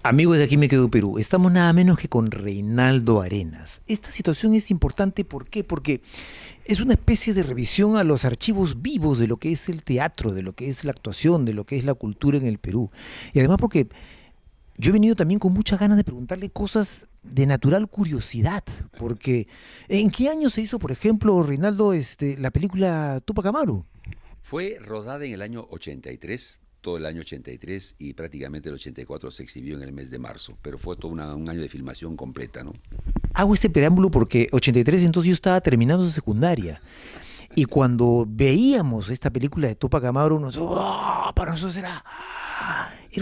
Amigos de Aquí me quedo Perú, estamos nada menos que con Reinaldo Arenas. Esta situación es importante, ¿por qué? Porque es una especie de revisión a los archivos vivos de lo que es el teatro, de lo que es la actuación, de lo que es la cultura en el Perú. Y además porque yo he venido también con muchas ganas de preguntarle cosas de natural curiosidad, porque ¿en qué año se hizo, por ejemplo, Reinaldo, la película Tupac Amaru? Fue rodada en el año 83, todo el año 83 y prácticamente el 84 se exhibió en el mes de marzo, pero fue todo un año de filmación completa, ¿no? Hago este preámbulo porque 83 entonces yo estaba terminando su secundaria. Y cuando veíamos esta película de Tupac Amaru, para nosotros era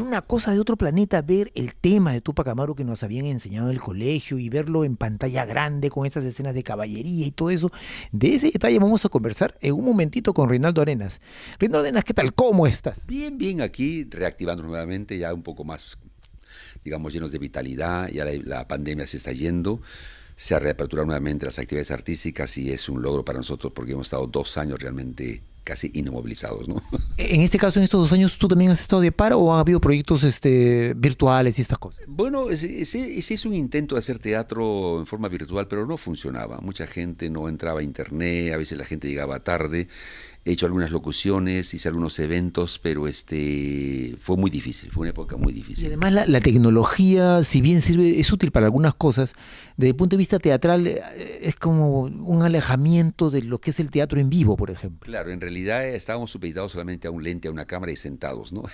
una cosa de otro planeta ver el tema de Tupac Amaru que nos habían enseñado en el colegio y verlo en pantalla grande con estas escenas de caballería y todo eso. De ese detalle vamos a conversar en un momentito con Reinaldo Arenas. Reinaldo Arenas, ¿qué tal? ¿Cómo estás? Bien, bien, aquí reactivando nuevamente, ya un poco más, digamos, llenos de vitalidad, ya la pandemia se está yendo. Se ha reaperturado nuevamente las actividades artísticas y es un logro para nosotros porque hemos estado 2 años realmente casi inmovilizados, ¿no? En este caso, en estos 2 años, ¿tú también has estado de paro o ha habido proyectos virtuales y estas cosas? Bueno, se hizo un intento de hacer teatro en forma virtual, pero no funcionaba. Mucha gente no entraba a internet, a veces la gente llegaba tarde. He hecho algunas locuciones, hice algunos eventos, pero fue muy difícil, fue una época muy Y difícil. además la tecnología, si bien sirve, es útil para algunas cosas, desde el punto de vista teatral es como un alejamiento de lo que es el teatro en vivo, por ejemplo. Claro, en realidad estábamos supeditados solamente a un lente, a una cámara y sentados, ¿no?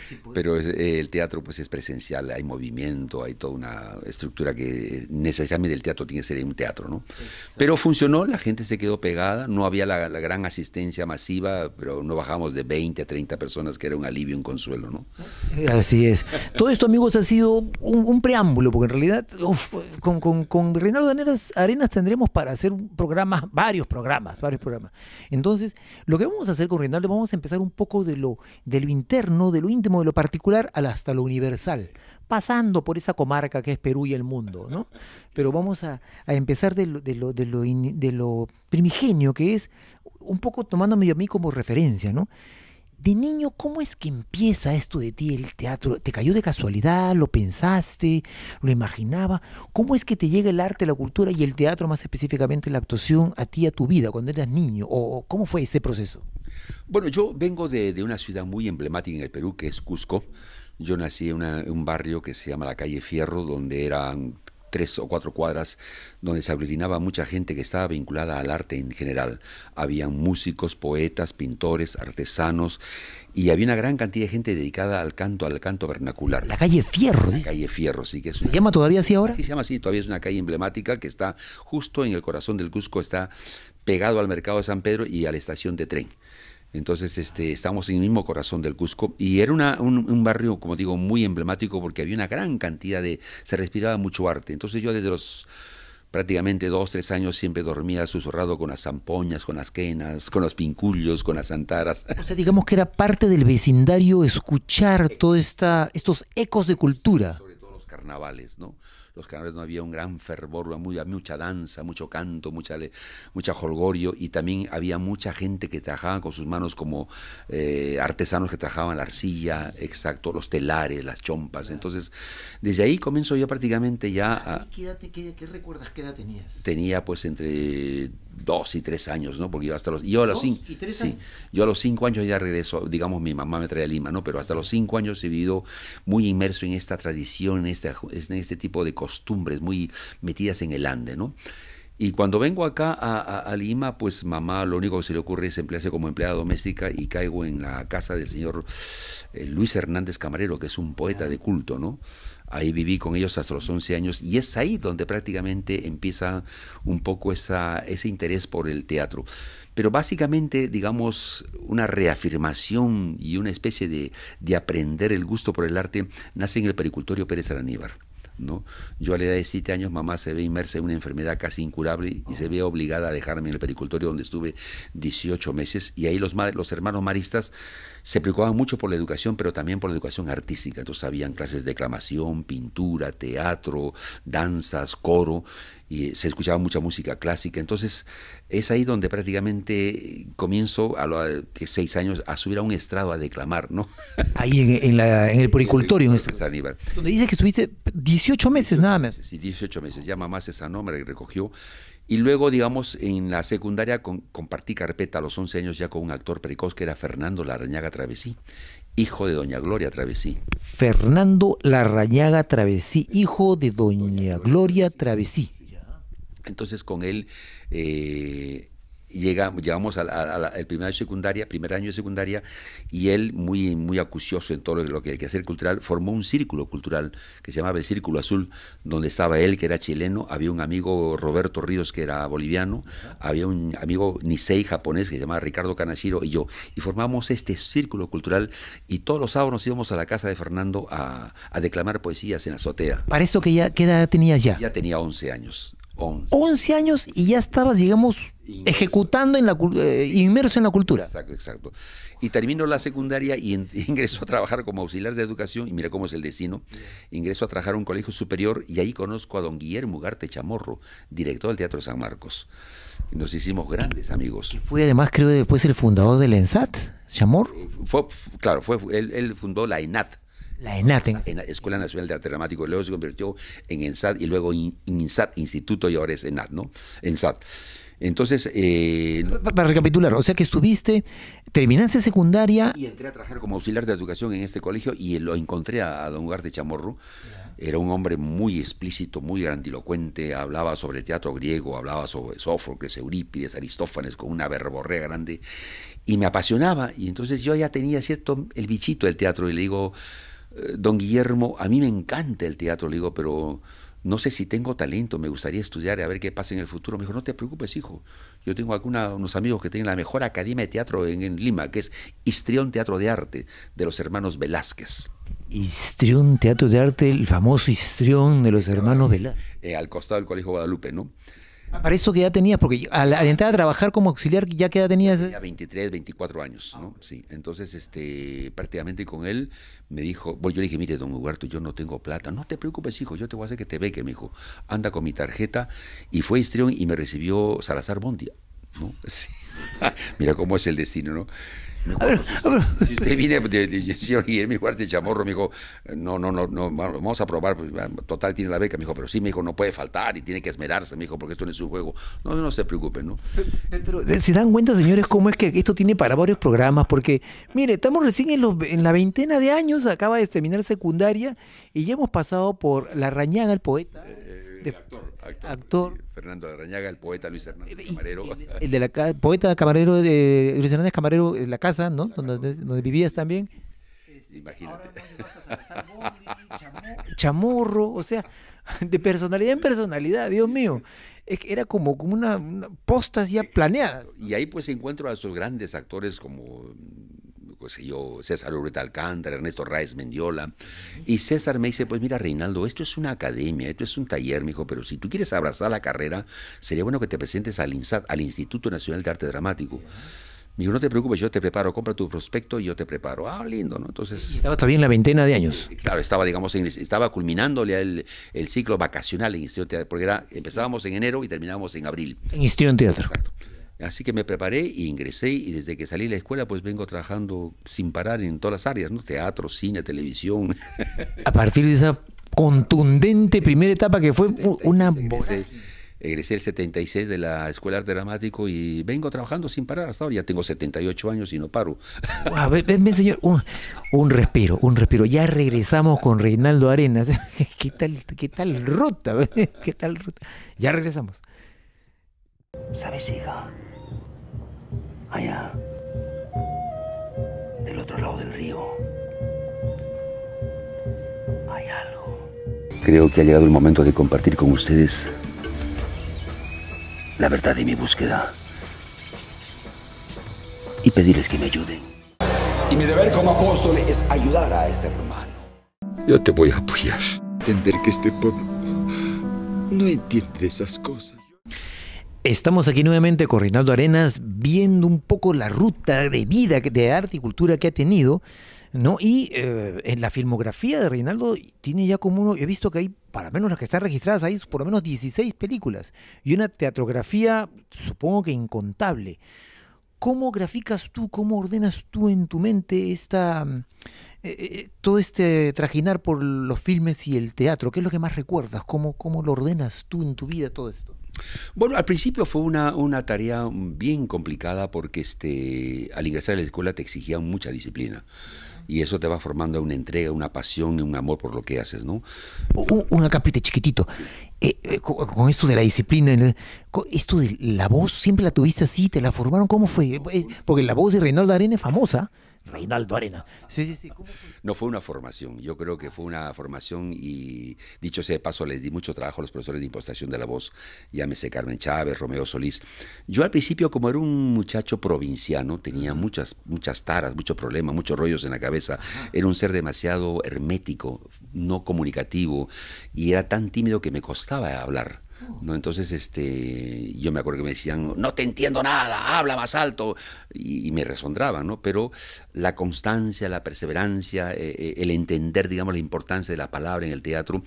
Sí, pues. Pero el teatro pues es presencial, hay movimiento, hay toda una estructura que necesariamente el teatro tiene que ser un teatro, ¿no? Exacto. Pero funcionó, la gente se quedó pegada, no había la gran asistencia masiva, pero no bajamos de 20 a 30 personas, que era un alivio, un consuelo, ¿no? Así es. Todo esto, amigos, ha sido un preámbulo, porque en realidad con Reinaldo Arenas tendremos para hacer un programa, varios programas, varios programas. Entonces, lo que vamos a hacer con Reinaldo, vamos a empezar un poco de lo interno, de lo íntimo, de lo particular, hasta lo universal, pasando por esa comarca que es Perú y el mundo, ¿no? Pero vamos a empezar de lo primigenio, que es un poco tomándome a mí como referencia, ¿no? De niño, ¿cómo es que empieza esto de ti, el teatro? ¿Te cayó de casualidad? ¿Lo pensaste? ¿Lo imaginaba? ¿Cómo es que te llega el arte, la cultura y el teatro, más específicamente la actuación, a ti, a tu vida, cuando eras niño? ¿O cómo fue ese proceso? Bueno, yo vengo de una ciudad muy emblemática en el Perú, que es Cusco. Yo nací en un barrio que se llama la calle Fierro, donde eran 3 o 4 cuadras, donde se aglutinaba mucha gente que estaba vinculada al arte en general. Habían músicos, poetas, pintores, artesanos, y había una gran cantidad de gente dedicada al canto vernacular. La calle Fierro, La dice. calle Fierro, sí, que es ¿Se una... llama todavía así ahora? Sí, se llama así, todavía es una calle emblemática que está justo en el corazón del Cusco, está pegado al mercado de San Pedro y a la estación de tren. Entonces, estamos en el mismo corazón del Cusco y era un barrio, como digo, muy emblemático porque había una gran cantidad se respiraba mucho arte. Entonces yo desde los prácticamente 2, 3 años siempre dormía susurrado con las zampoñas, con las quenas, con los pincullos, con las antaras. O sea, digamos que era parte del vecindario escuchar todos estos ecos de cultura. Sobre todo los carnavales, ¿no? Los carnavales no había un gran fervor, había mucha danza, mucho canto, mucha jolgorio y también había mucha gente que trabajaba con sus manos como artesanos que trabajaban la arcilla, exacto, los telares, las chompas. Entonces, desde ahí comienzo yo prácticamente ya a... ¿Qué recuerdas? ¿Qué edad tenías? Tenía pues entre 2 y 3 años, ¿no? Porque yo a los ¿Dos cinco, y tres sí, años? yo a los 5 años ya regreso, digamos, mi mamá me trae a Lima, ¿no? Pero hasta los 5 años he vivido muy inmerso en esta tradición, en este tipo de costumbres muy metidas en el Ande, ¿no? Y cuando vengo acá a Lima, pues mamá lo único que se le ocurre es emplearse como empleada doméstica y caigo en la casa del señor Luis Hernández Camarero, que es un poeta de culto, ¿no? Ahí viví con ellos hasta los 11 años y es ahí donde prácticamente empieza un poco ese interés por el teatro. Pero básicamente, digamos, una reafirmación y una especie de aprender el gusto por el arte nace en el pericultorio Pérez Araníbar, ¿no? Yo a la edad de 7 años, mamá se ve inmersa en una enfermedad casi incurable y se ve obligada a dejarme en el pericultorio donde estuve 18 meses y ahí los hermanos maristas se preocupaban mucho por la educación, pero también por la educación artística. Entonces habían clases de declamación, pintura, teatro, danzas, coro, y se escuchaba mucha música clásica. Entonces es ahí donde prácticamente comienzo a los 6 años a subir a un estrado a declamar, ¿no? Ahí en el puricultorio. San Aníbal. Donde dice que estuviste 18 meses nada más. Sí, 18 meses. Ya mamá se sanó, me recogió. Y luego, digamos, en la secundaria compartí carpeta a los 11 años ya con un actor precoz que era Fernando Larrañaga Travesí, hijo de doña Gloria Travesí. Fernando Larrañaga Travesí, hijo de doña Gloria Travesí. Entonces con él llegamos al primer año de secundaria, y él, muy acucioso en todo lo que hay que hacer cultural, formó un círculo cultural que se llamaba el Círculo Azul, donde estaba él, que era chileno, había un amigo Roberto Ríos, que era boliviano, había un amigo Nisei japonés, que se llamaba Ricardo Kanashiro, y yo, y formamos este círculo cultural, y todos los sábados nos íbamos a la casa de Fernando a declamar poesías en la azotea. ¿Para esto qué edad tenías ya? Ya tenía 11 años. 11 años y ya estabas, digamos, ejecutando, inmerso en la cultura. Exacto. Y termino la secundaria y ingreso a trabajar como auxiliar de educación, y mira cómo es el destino. Ingreso a trabajar a un colegio superior, y ahí conozco a don Guillermo Ugarte Chamorro, director del Teatro de San Marcos. Y nos hicimos grandes amigos. Que fue además, creo, después el fundador del ENSAT, Chamorro. Él fundó la ENAT. La ENAT. En la Escuela Nacional de Arte Dramático, luego se convirtió en ENSAT, y luego INSAT, Instituto, y ahora es ENAT, ¿no? ENSAT. Entonces... Para recapitular, o sea que terminaste secundaria... Y entré a trabajar como auxiliar de educación en este colegio, y lo encontré a don Ugarte Chamorro. Era un hombre muy explícito, muy grandilocuente, hablaba sobre teatro griego, hablaba sobre Sófocles, Eurípides, Aristófanes, con una verborrea grande, y me apasionaba. Y entonces yo ya tenía el bichito del teatro, y le digo... Don Guillermo, a mí me encanta el teatro, le digo, pero no sé si tengo talento, me gustaría estudiar y a ver qué pasa en el futuro. Me dijo, no te preocupes, hijo, yo tengo unos amigos que tienen la mejor academia de teatro en Lima, que es Histrión Teatro de Arte, de los hermanos Velázquez. Histrión Teatro de Arte, el famoso Histrión de los hermanos Velázquez. Al costado del Colegio Guadalupe, ¿no? Para eso que ya tenías, porque al entrar a trabajar como auxiliar, ¿ya qué edad tenías? Tenía 23, 24 años, ¿no? Sí, entonces prácticamente con él me dijo, yo le dije, mire, don Ugarte, yo no tengo plata. No te preocupes, hijo, yo te voy a hacer que te beque, me dijo. Anda con mi tarjeta. Y fue histrión y me recibió Salazar Bondia, ¿no? Sí. Mira cómo es el destino, ¿no? A ver. Si usted viene de señor Guillermo Ugarte Chamorro, me dijo, no, vamos a probar, pues, total tiene la beca, me dijo, pero sí, me dijo, no puede faltar y tiene que esmerarse, me dijo, porque esto no es un juego. No se preocupen, ¿no? Pero ¿se dan cuenta, señores, cómo es que esto tiene para varios programas? Porque, mire, estamos recién en la veintena de años, acaba de terminar secundaria, y ya hemos pasado por Larrañaga, el poeta. Actor. Sí, Fernando Larrañaga, el poeta Luis Hernández Camarero. El de poeta Camarero, Luis Hernández Camarero, la casa, ¿no? Donde vivías también. Imagínate. Chamorro, o sea, de personalidad en personalidad, Dios mío. Es que era como una postas ya planeadas. Y ahí pues encuentro a esos grandes actores como, César Ureta Alcántara, Ernesto Ráez Mendiola. Y César me dice, pues mira, Reinaldo, esto es una academia, esto es un taller, me dijo, pero si tú quieres abrazar la carrera, sería bueno que te presentes al INSAT, al Instituto Nacional de Arte Dramático. Me dijo, no te preocupes, yo te preparo, compra tu prospecto y yo te preparo. Ah, lindo, ¿no? Entonces... Y estaba todavía en la veintena de años. Claro, estaba culminándole el ciclo vacacional en Histrión Teatro, porque empezábamos en enero y terminábamos en abril. En Histrión Teatro. Exacto. Así que me preparé y ingresé, y desde que salí de la escuela pues vengo trabajando sin parar en todas las áreas, ¿no? Teatro, cine, televisión. A partir de esa contundente primera etapa que fue una... Egresé el 76 de la Escuela de Arte Dramático y vengo trabajando sin parar hasta ahora. Ya tengo 78 años y no paro. Wow, ven, señor, un respiro. Ya regresamos con Reinaldo Arenas. ¿Qué tal ruta? ¿Qué tal ruta? Ya regresamos. ¿Sabes, hija? Allá, del otro lado del río, hay algo. Creo que ha llegado el momento de compartir con ustedes la verdad de mi búsqueda y pedirles que me ayuden. Y mi deber como apóstol es ayudar a este hermano. Yo te voy a apoyar. Entender que este pueblo no entiende de esas cosas. Estamos aquí nuevamente con Reinaldo Arenas viendo un poco la ruta de vida, de arte y cultura que ha tenido, ¿no? Y en la filmografía de Reinaldo tiene ya como he visto que hay, para menos las que están registradas, hay por lo menos 16 películas y una teatrografía, supongo que incontable. ¿Cómo graficas tú, cómo ordenas tú en tu mente todo este trajinar por los filmes y el teatro? ¿Qué es lo que más recuerdas? ¿Cómo lo ordenas tú en tu vida todo esto? Bueno, al principio fue una tarea bien complicada porque al ingresar a la escuela te exigían mucha disciplina. Y eso te va formando una entrega, una pasión y un amor por lo que haces, ¿no? Un acapite chiquitito. Con esto de la disciplina, esto de la voz, ¿siempre la tuviste así? ¿Te la formaron? ¿Cómo fue? Porque la voz de Reinaldo Arenas es famosa. Reinaldo Arenas. Sí. ¿Cómo fue? No fue una formación, yo creo que fue una formación y, dicho sea de paso, les di mucho trabajo a los profesores de impostación de la voz, llámese Carmen Chávez, Romeo Solís. Yo al principio, como era un muchacho provinciano, tenía muchas taras, muchos problemas, muchos rollos en la cabeza, era un ser demasiado hermético, no comunicativo, y era tan tímido que me costaba hablar. ¿No? Entonces, yo me acuerdo que me decían, no te entiendo nada, habla más alto, y me resondraban, ¿no? Pero la constancia, la perseverancia, el entender, digamos, la importancia de la palabra en el teatro,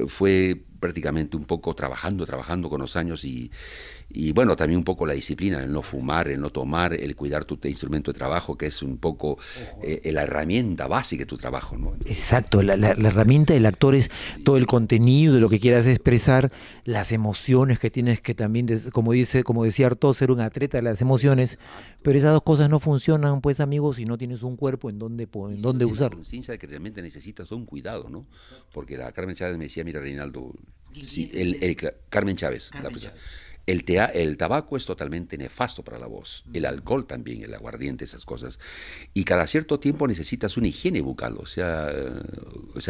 fue prácticamente un poco trabajando con los años y bueno, también un poco la disciplina, el no fumar, el no tomar, el cuidar tu instrumento de trabajo, que es un poco la herramienta básica de tu trabajo, ¿no? Exacto, la herramienta del actor es todo el contenido de lo que quieras expresar, las emociones que tienes que también, como decía Artaud, ser un atleta de las emociones, pero esas dos cosas no funcionan, pues amigos, si no tienes un cuerpo en donde usarlo. La conciencia de que realmente necesitas un cuidado, ¿no? Porque la Carmen Chávez me decía, mira Reinaldo, sí, Carmen Chávez, la persona. El tabaco es totalmente nefasto para la voz, el alcohol también, el aguardiente, esas cosas. Y cada cierto tiempo necesitas una higiene bucal, o sea,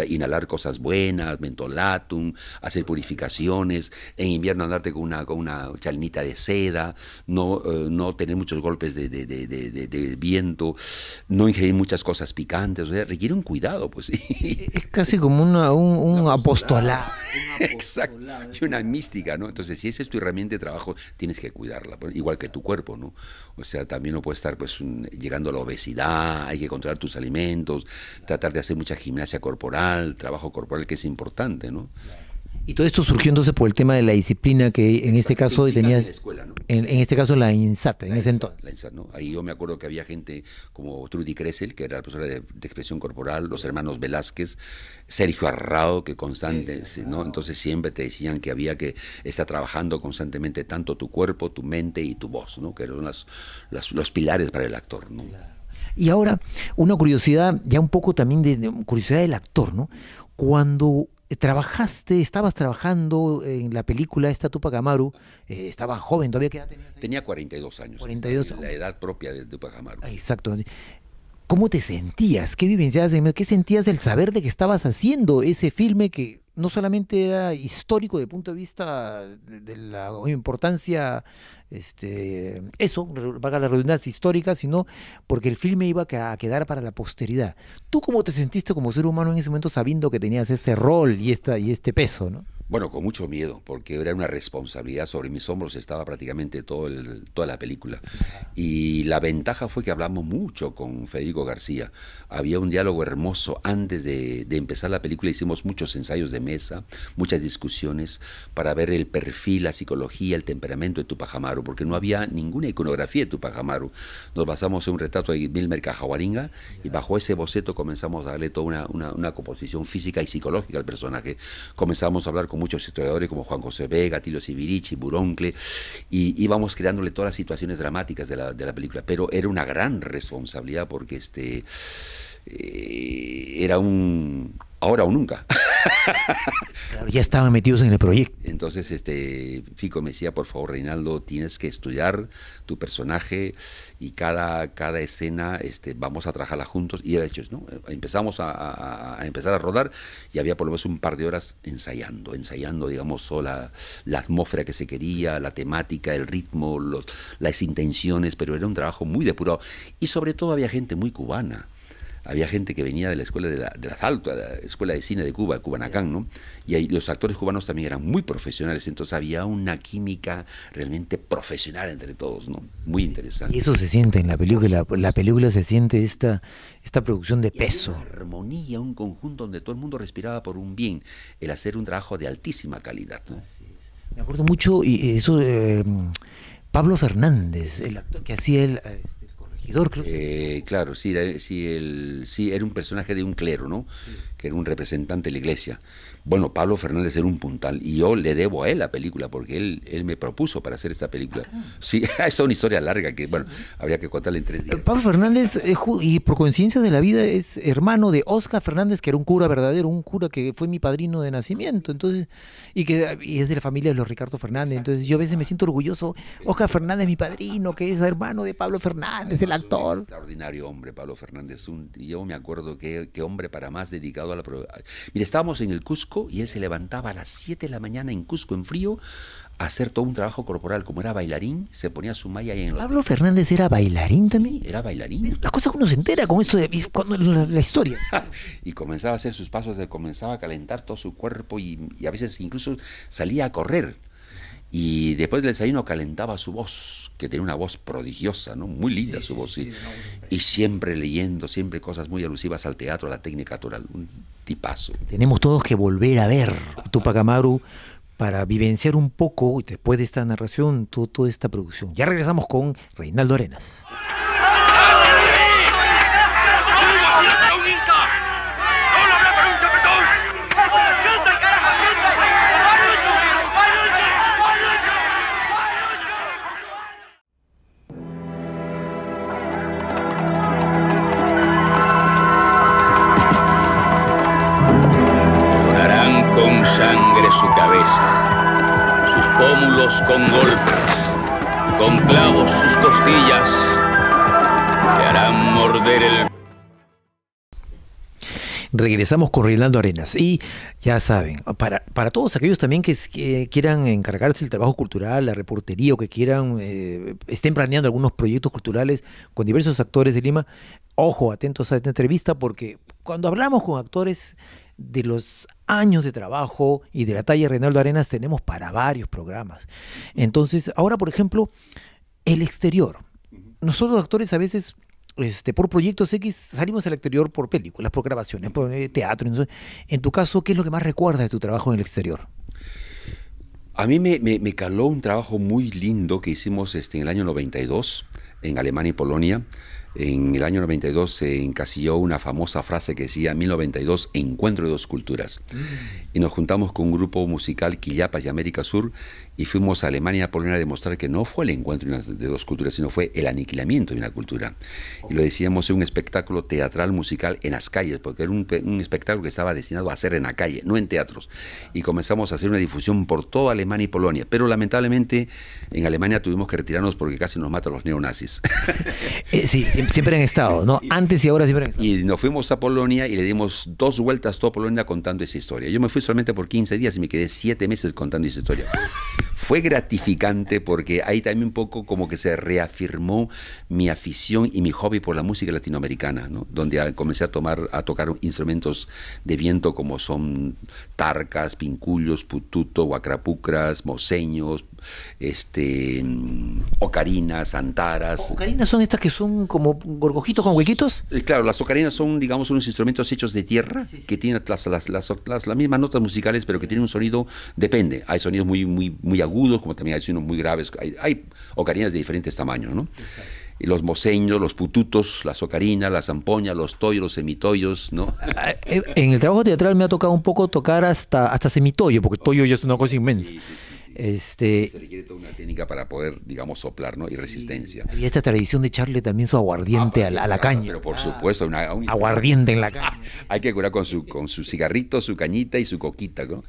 inhalar cosas buenas, mentolatum, hacer purificaciones, en invierno andarte con una chalinita de seda, no tener muchos golpes de viento, no ingerir muchas cosas picantes, o sea, requiere un cuidado, pues. Es casi como un apostolado. Exacto, y una mística, ¿no? Entonces, si esa es tu herramienta de trabajo, tienes que cuidarla, igual que tu cuerpo, ¿no? O sea, también no puede estar pues llegando a la obesidad, hay que controlar tus alimentos, tratar de hacer mucha gimnasia corporal, trabajo corporal que es importante, ¿no? Y todo esto surgió entonces por el tema de la disciplina que en este caso tenías, en la escuela, ¿no? En este caso la INSAT, en ese entonces. La INSAT, ¿no? Ahí yo me acuerdo que había gente como Trudy Kressel, que era la profesora de expresión corporal, los hermanos Velázquez, Sergio Arrao, que ¿no? Entonces siempre te decían que había que estar trabajando constantemente tanto tu cuerpo, tu mente y tu voz, ¿no? Que eran los pilares para el actor, ¿no? Y ahora, una curiosidad, ya un poco también de curiosidad del actor, ¿no? Cuando estabas trabajando en la película esta Tupac Amaru, estabas joven, ¿todavía qué edad tenías? Tenía 42 años. 42. La edad propia de Tupac Amaru. Exacto. ¿Cómo te sentías? ¿Qué vivencias? ¿Qué sentías del saber de que estabas haciendo ese filme que no solamente era histórico desde el punto de vista de la importancia, valga la redundancia, histórica, sino porque el filme iba a quedar para la posteridad? ¿Tú cómo te sentiste como ser humano en ese momento sabiendo que tenías este rol y este peso, ¿no? Bueno, con mucho miedo, porque era una responsabilidad sobre mis hombros, estaba prácticamente toda la película. Y la ventaja fue que hablamos mucho con Federico García. Había un diálogo hermoso. Antes de empezar la película hicimos muchos ensayos de mesa, muchas discusiones para ver el perfil, la psicología, el temperamento de Tupac Amaru, porque no había ninguna iconografía de Tupac Amaru. Nos basamos en un retrato de Milmer Cajahuaringa y bajo ese boceto comenzamos a darle toda una composición física y psicológica al personaje. Comenzamos a hablar con muchos historiadores como Juan José Vega, Tilio Sibirici, Buroncle, y íbamos creándole todas las situaciones dramáticas de la película, pero era una gran responsabilidad porque era ahora o nunca. Claro, ya estaban metidos en el proyecto. Entonces, Fico me decía, por favor, Reinaldo, tienes que estudiar tu personaje y cada escena vamos a trabajarla juntos. Y era hecho, ¿no? Empezamos a empezar a rodar y había por lo menos un par de horas ensayando, digamos, toda la atmósfera que se quería, la temática, el ritmo, las intenciones, pero era un trabajo muy depurado. Y sobre todo había gente muy cubana. había gente que venía de la escuela de la Salto, de la escuela de cine de Cuba, Cubanacán, ¿no? Y ahí los actores cubanos también eran muy profesionales, entonces había una química realmente profesional entre todos, ¿no? Muy interesante. Y eso se siente en la película, la película se siente esta producción de peso. Una armonía, un conjunto donde todo el mundo respiraba por un bien, el hacer un trabajo de altísima calidad, ¿no? Me acuerdo mucho, y eso, Pablo Fernández, el actor que hacía el corregidor, creo. Claro, sí, era un personaje de un clero, ¿no? Sí. Que era un representante de la iglesia. Bueno, Pablo Fernández era un puntal, y yo le debo a él la película, porque él me propuso para hacer esta película. Sí, es toda una historia larga que, bueno, habría que contarla en 3 días. Pablo Fernández, y por coincidencia de la vida, es hermano de Oscar Fernández, que era un cura verdadero, un cura que fue mi padrino de nacimiento, entonces, y es de la familia de los Ricardo Fernández. Entonces yo a veces me siento orgulloso. Oscar Fernández, mi padrino, que es hermano de Pablo Fernández, el actor. Extraordinario hombre, Pablo Fernández. Yo me acuerdo que hombre para más dedicado a la... Mira, estábamos en el Cusco y él se levantaba a las 7 de la mañana en Cusco, en frío, a hacer todo un trabajo corporal. Como era bailarín, se ponía su malla ahí en la... ¿Pablo Fernández era bailarín también? Sí, era bailarín. Las cosas que uno se entera con eso, la historia. Y comenzaba a hacer sus pasos, comenzaba a calentar todo su cuerpo y a veces incluso salía a correr. Y después del desayuno calentaba su voz, que tenía una voz prodigiosa, ¿no? Muy linda su voz, sí. Y siempre leyendo, siempre cosas muy alusivas al teatro, a la técnica actoral. Un tipazo. Tenemos todos que volver a ver Túpac Amaru para vivenciar un poco, después de esta narración, toda esta producción. Ya regresamos con Reinaldo Arenas. Sangre su cabeza, sus pómulos con golpes y con clavos sus costillas le harán morder el... Regresamos con Reinaldo Arenas y ya saben, para todos aquellos también que quieran encargarse del trabajo cultural, la reportería o que quieran, estén planeando algunos proyectos culturales con diversos actores de Lima, ojo, atentos a esta entrevista porque cuando hablamos con actores de los años de trabajo y de la talla de Reinaldo Arenas tenemos para varios programas. Entonces, ahora por ejemplo, el exterior. Nosotros actores a veces... por proyectos X salimos al exterior por películas, por grabaciones, por teatro. Entonces, en tu caso, ¿qué es lo que más recuerdas de tu trabajo en el exterior? A mí me caló un trabajo muy lindo que hicimos en el año 92 en Alemania y Polonia. En el año 92 se encasilló una famosa frase que decía 1092, encuentro de dos culturas. Y nos juntamos con un grupo musical Quillapas y América Sur y fuimos a Alemania y a Polonia a demostrar que no fue el encuentro de dos culturas, sino fue el aniquilamiento de una cultura. Y lo decíamos en un espectáculo teatral musical en las calles, porque era un espectáculo que estaba destinado a hacer en la calle, no en teatros. Y comenzamos a hacer una difusión por toda Alemania y Polonia. Pero lamentablemente en Alemania tuvimos que retirarnos porque casi nos matan los neonazis. Sí, siempre han estado, ¿no? Sí. Antes y ahora siempre han estado. Y nos fuimos a Polonia y le dimos 2 vueltas a toda Polonia contando esa historia. Yo me fui solamente por 15 días y me quedé 7 meses contando esa historia. Fue gratificante porque ahí también un poco como que se reafirmó mi afición y mi hobby por la música latinoamericana, ¿no? Donde comencé a tocar instrumentos de viento como son tarcas, pincullos, pututo, guacrapucras, moseños, ocarinas, antaras. ¿Ocarinas son estas que son como gorgojitos con huequitos? Claro, las ocarinas son, digamos, unos instrumentos hechos de tierra, sí, que tienen las mismas notas musicales, pero que tienen un sonido, depende. Hay sonidos muy agudos, como también hay sonidos muy graves. Hay ocarinas de diferentes tamaños, ¿no? Y los moseños, los pututos, las ocarinas, las zampoñas, los toyos, los semitoyos, ¿no? En el trabajo teatral me ha tocado un poco tocar hasta semitoyo, porque toyo ya es una cosa inmensa. Sí. Se requiere toda una técnica para poder, digamos, soplar, ¿no? Y resistencia. Había esta tradición de echarle también su aguardiente a la caña. Pero por supuesto, aguardiente en la caña. Hay que curar con su cigarrito, su cañita y su coquita, ¿no?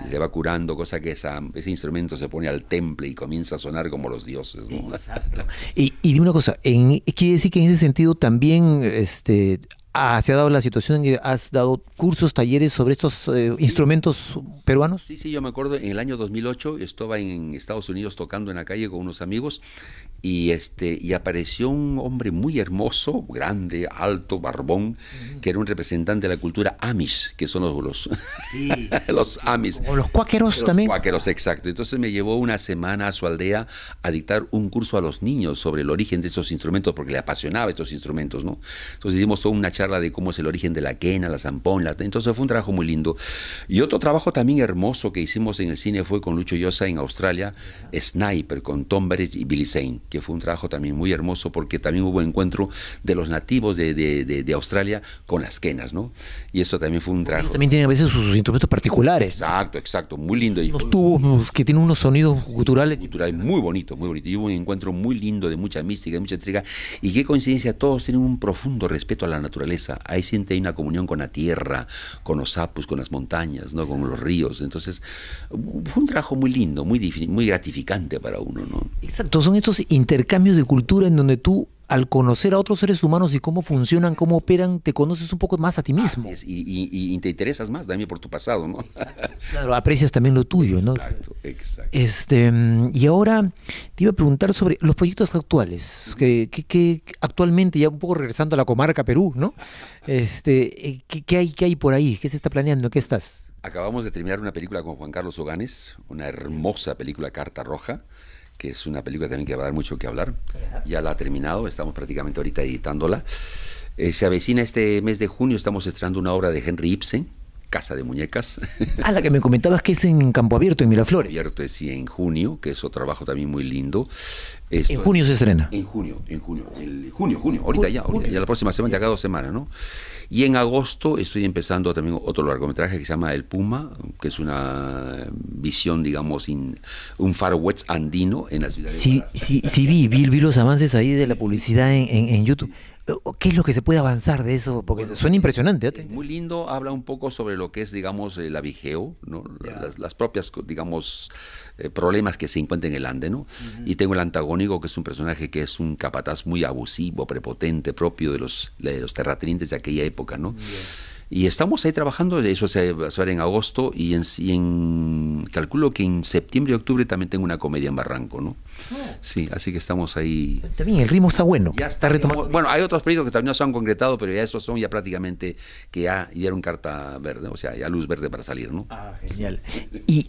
Y se va curando, cosa que ese instrumento se pone al temple y comienza a sonar como los dioses, ¿no? Exacto. Y dime una cosa, quiere decir que en ese sentido también se ha dado la situación en que has dado cursos, talleres sobre estos instrumentos peruanos? Sí, sí, yo me acuerdo, en el año 2008 estaba en Estados Unidos tocando en la calle con unos amigos y apareció un hombre muy hermoso, grande, alto, barbón, que era un representante de la cultura Amish, que son Sí. los Amish. O los cuáqueros Los también. cuáqueros, exacto. Entonces me llevó una semana a su aldea a dictar un curso a los niños sobre el origen de estos instrumentos, porque le apasionaba estos instrumentos, ¿no? Entonces hicimos toda una charla de cómo es el origen de la quena, la zampón, entonces fue un trabajo muy lindo. Y otro trabajo también hermoso que hicimos en el cine fue con Lucho Llosa en Australia, Sniper, con Tom Bereich y Billy Zane, que fue un trabajo también muy hermoso porque también hubo encuentro de los nativos de Australia con las quenas, ¿no? Y eso también fue un trabajo. También tienen a veces sus instrumentos particulares. Exacto, exacto, muy lindo. Y Unos tubos que tienen unos sonidos guturales. cultural muy bonito, muy bonito. Y hubo un encuentro muy lindo, de mucha mística, de mucha intriga. Y qué coincidencia, todos tienen un profundo respeto a la naturaleza. Ahí siente hay una comunión con la tierra, con los sapos, con las montañas, ¿no? Con los ríos. Entonces, fue un trabajo muy lindo, muy gratificante para uno, ¿no? Exacto, son estos intercambios de cultura en donde tú, al conocer a otros seres humanos y cómo funcionan, cómo operan, te conoces un poco más a ti mismo. Así es, y te interesas más también por tu pasado, ¿no? Claro, aprecias también lo tuyo, ¿no? Exacto, exacto. Y ahora te iba a preguntar sobre los proyectos actuales, que actualmente, ya un poco regresando a la comarca Perú, ¿no? ¿Qué hay por ahí? ¿Qué se está planeando? ¿Qué estás? Acabamos de terminar una película con Juan Carlos Oganes, una hermosa película, Carta Roja, que es una película también que va a dar mucho que hablar. Ya la ha terminado, estamos prácticamente ahorita editándola. Se avecina este mes de junio, estamos estrenando una obra de Henry Ibsen, Casa de Muñecas. Ah, la que me comentabas que es en Campo Abierto, en Miraflores. Abierto es sí, en junio, que es otro trabajo también muy lindo. En junio se estrena. En junio, ahorita ya la próxima semana, ya cada 2 semanas, ¿no? Y en agosto estoy empezando también otro largometraje que se llama El Puma, que es una visión, digamos, un Far West andino en la ciudad de Huaraz. Sí, vi los avances ahí de la publicidad en YouTube. ¿Qué es lo que se puede avanzar de eso? Porque suena impresionante. Muy lindo, habla un poco sobre lo que es, digamos, la vigeo, ¿no? Las propias, digamos, problemas que se encuentran en el Ande, ¿no? Y tengo el antagónico, que es un personaje que es un capataz muy abusivo, prepotente, propio de los terratenientes de aquella época, ¿no? Y estamos ahí trabajando, eso se va a ver en agosto y calculo que en septiembre y octubre también tengo una comedia en Barranco, ¿no? Sí, así que estamos ahí. También el ritmo está bueno. Ya está retomando. Bueno, hay otros proyectos que también no se han concretado, pero ya estos son ya prácticamente que ya dieron carta verde, o sea, ya luz verde para salir, ¿no? Ah, genial. Y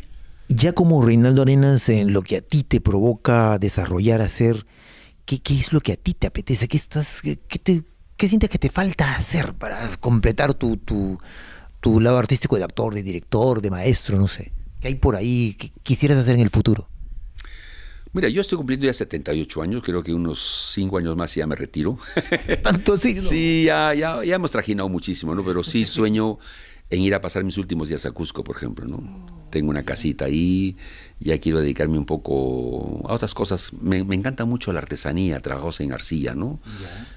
ya como Reinaldo Arenas, en lo que a ti te provoca desarrollar, hacer, ¿qué es lo que a ti te apetece? ¿Qué sientes que te falta hacer para completar tu lado artístico de actor, de director, de maestro, no sé? ¿Qué hay por ahí que quisieras hacer en el futuro? Mira, yo estoy cumpliendo ya 78 años, creo que unos 5 años más y ya me retiro. ¿Tanto sí? No. Sí, ya hemos trajinado muchísimo, ¿no? Pero sí sueño en ir a pasar mis últimos días a Cusco, por ejemplo, ¿no? Tengo una casita ahí, ya quiero dedicarme un poco a otras cosas. Me encanta mucho la artesanía, trabajos en arcilla, ¿no?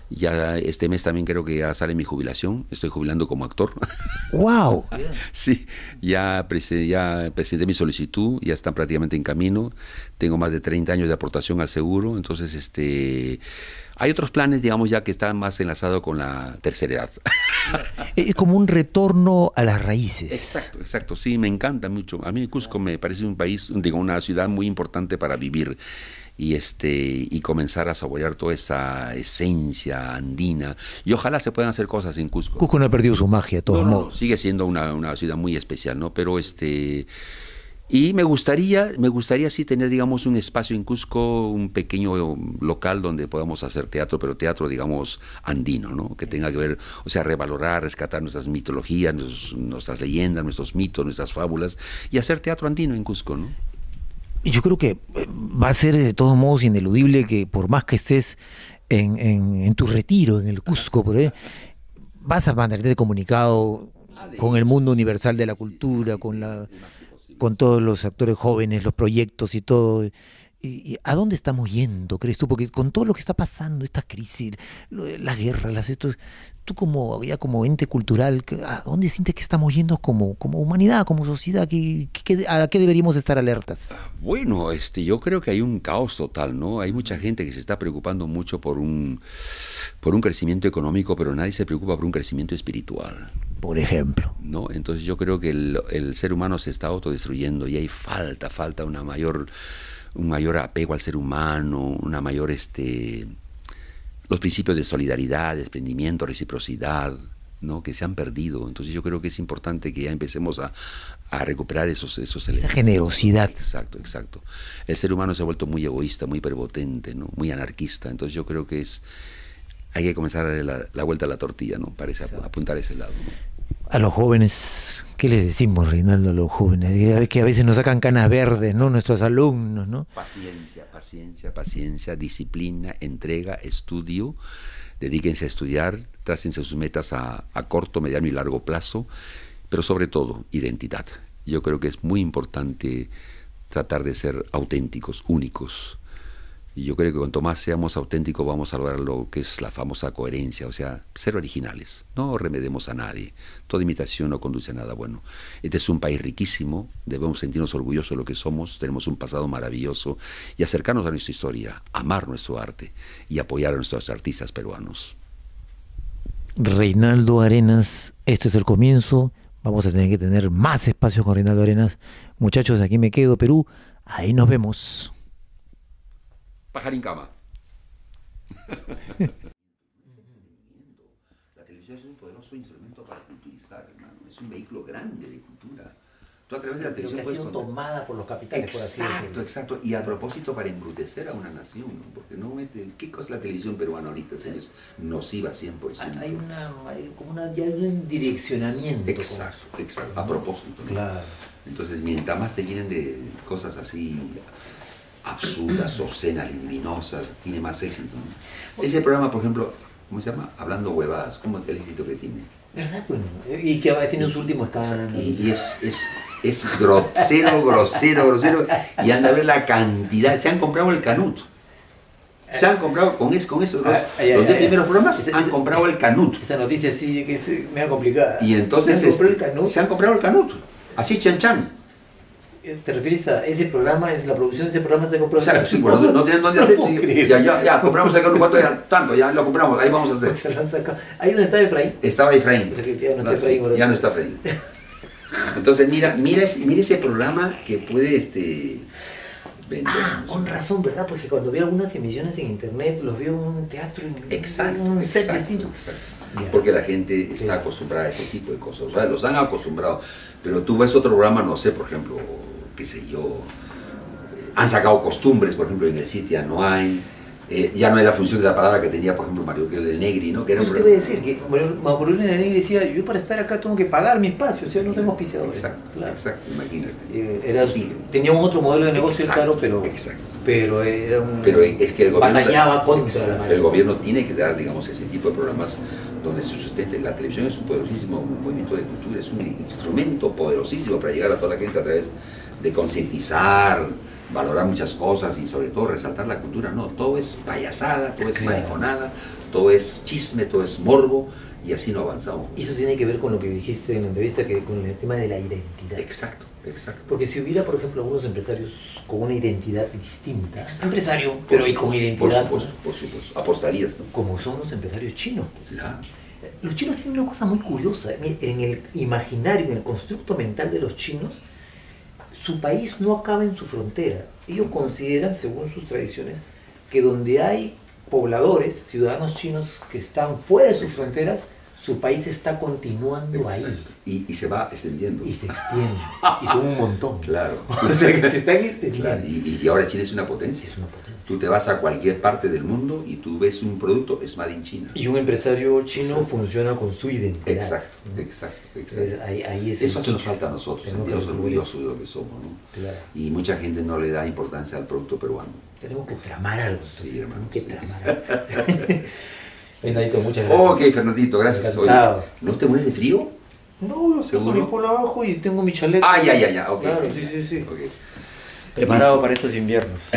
Ya este mes también creo que ya sale mi jubilación, estoy jubilando como actor. ¡Wow! Sí, ya presenté mi solicitud, ya están prácticamente en camino, tengo más de 30 años de aportación al seguro, entonces hay otros planes, digamos, ya que están más enlazados con la tercera edad. Es como un retorno a las raíces. Exacto, sí, me encanta mucho. A mí Cusco me parece un país, digo, una ciudad muy importante para vivir y comenzar a saborear toda esa esencia andina. Y ojalá se puedan hacer cosas en Cusco. Cusco no ha perdido su magia, de todos modos. No, sigue siendo una ciudad muy especial, ¿no? Pero y me gustaría sí tener, digamos, un espacio en Cusco, un pequeño local donde podamos hacer teatro, pero teatro, digamos, andino, ¿no? Que tenga que ver, o sea, revalorar, rescatar nuestras mitologías, nuestras leyendas, nuestros mitos, nuestras fábulas, y hacer teatro andino en Cusco, ¿no? Yo creo que va a ser de todos modos ineludible que por más que estés en tu retiro, en el Cusco, por ahí, vas a mantenerte comunicado con el mundo universal de la cultura, con todos los actores jóvenes, los proyectos y todo. ¿Y a dónde estamos yendo, crees tú? Porque con todo lo que está pasando, esta crisis, la guerra, tú ya como ente cultural, ¿a dónde sientes que estamos yendo como humanidad, como sociedad? ¿A qué deberíamos estar alertas? Bueno, yo creo que hay un caos total, ¿no? Hay mucha gente que se está preocupando mucho por un crecimiento económico, pero nadie se preocupa por un crecimiento espiritual. Por ejemplo. ¿No? Entonces yo creo que el ser humano se está autodestruyendo y hay falta un mayor apego al ser humano, una mayor los principios de solidaridad, desprendimiento, reciprocidad, ¿no? Que se han perdido. Entonces yo creo que es importante que ya empecemos a recuperar esos elementos. Esa generosidad. Exacto. El ser humano se ha vuelto muy egoísta, muy prepotente, ¿no? Muy anarquista. Entonces yo creo que hay que comenzar a darle la vuelta a la tortilla, ¿no? Para apuntar a ese lado, ¿no? A los jóvenes, ¿qué les decimos, Reinaldo, a los jóvenes? Que a veces nos sacan canas verdes, ¿no? Nuestros alumnos, ¿no? Paciencia, disciplina, entrega, estudio. Dedíquense a estudiar, trácense sus metas a corto, mediano y largo plazo, pero sobre todo, identidad. Yo creo que es muy importante tratar de ser auténticos, únicos. Y yo creo que cuanto más seamos auténticos vamos a lograr lo que es la famosa coherencia, o sea, ser originales, no remedemos a nadie, toda imitación no conduce a nada bueno. Este es un país riquísimo, debemos sentirnos orgullosos de lo que somos, tenemos un pasado maravilloso y acercarnos a nuestra historia, amar nuestro arte y apoyar a nuestros artistas peruanos. Reinaldo Arenas, esto es el comienzo, vamos a tener que tener más espacio con Reinaldo Arenas. Muchachos, aquí me quedo, Perú, ahí nos vemos. Pajarín cama. La televisión es un poderoso instrumento para culturizar, hermano. Es un vehículo grande de cultura. Tú a través de la televisión puedes tomada por los capitales, exacto. Y a propósito para embrutecer a una nación, ¿no? Porque no ¿qué cosa es la televisión peruana ahorita? Es nociva 100%. Hay como un direccionamiento. Exacto. A propósito, ¿no? Claro. Entonces, mientras más te llenen de cosas así absurdas, obscenas, liminosas, tiene más éxito, ¿no? Ese programa, por ejemplo, ¿cómo se llama? Hablando huevadas, ¿cómo es el éxito que tiene? ¿Verdad? Bueno, y que tiene su último escándalo. Y es grosero, y anda a ver la cantidad. Se han comprado el Canut. Se han comprado con esos los 10 primeros programas, han comprado el Canut. Esa noticia sí que es medio complicada. Y entonces se han comprado el Canut. Así, chan. ¿Te refieres a ese programa? ¿Es la producción de ese programa se compró? O sea, sí, bueno, no tienen dónde hacer. Ya, compramos el Canut, ¿cuánto era? Tanto, ya lo compramos, ahí vamos a hacer. Se lo han sacado. ¿Ahí donde está Efraín? Estaba Efraín. O sea, que ya no está Efraín. Entonces, mira ese programa que puede vender. Con razón, ¿verdad? Porque cuando veo algunas emisiones en internet, los veo en un teatro, exacto. Yeah. Porque la gente está acostumbrada a ese tipo de cosas. O sea, los han acostumbrado. Pero tú ves otro programa, no sé, por ejemplo, qué sé yo, han sacado costumbres, por ejemplo, en el sitio ya no hay la función de la palabra que tenía, por ejemplo, Mario del Negri, ¿no? Que era te voy a decir que Mario del Negri decía, yo para estar acá tengo que pagar mi espacio, o sea, no tengo auspiciadores. Exacto, imagínate. Tenía un otro modelo de negocio, claro, pero era pero es que el gobierno batallaba contra el gobierno tiene que dar, digamos, ese tipo de programas donde se sustente. La televisión es un poderosísimo movimiento de cultura, es un instrumento poderosísimo para llegar a toda la gente a través de concientizar, valorar muchas cosas y sobre todo resaltar la cultura. No, todo es payasada, todo es mariconada, todo es chisme, todo es morbo y así no avanzamos. Y eso tiene que ver con lo que dijiste en la entrevista, que con el tema de la identidad. Exacto. Porque si hubiera, por ejemplo, algunos empresarios con una identidad distinta, empresario, pero y con identidad. Por supuesto, apostarías, ¿no? Como son los empresarios chinos. Claro. Los chinos tienen una cosa muy curiosa. En el imaginario, en el constructo mental de los chinos, su país no acaba en su frontera. Ellos consideran, según sus tradiciones, que donde hay pobladores, ciudadanos chinos que están fuera de sus fronteras, su país está continuando ahí. Y se va extendiendo. Y se extiende. Y son un montón. Claro. O sea, que se están extendiendo. Claro. Y ahora China es una potencia. Es una potencia. Tú te vas a cualquier parte del mundo y tú ves un producto, es made in China. Y un empresario chino funciona con su identidad. Exacto. Entonces, ahí es eso hace nos falta a nosotros, sentirnos orgullosos de lo que somos, ¿no? Claro. Y mucha gente no le da importancia al producto peruano. Tenemos que tramar algo. Sí, hermano. Tramar algo. Fernandito, muchas gracias. Ok, Fernandito, gracias. Oye, ¿no te mueres de frío? No, tengo mi polo abajo y tengo mi chaleco. Ya. Ok. Claro, sí. Okay. Preparado para estos inviernos.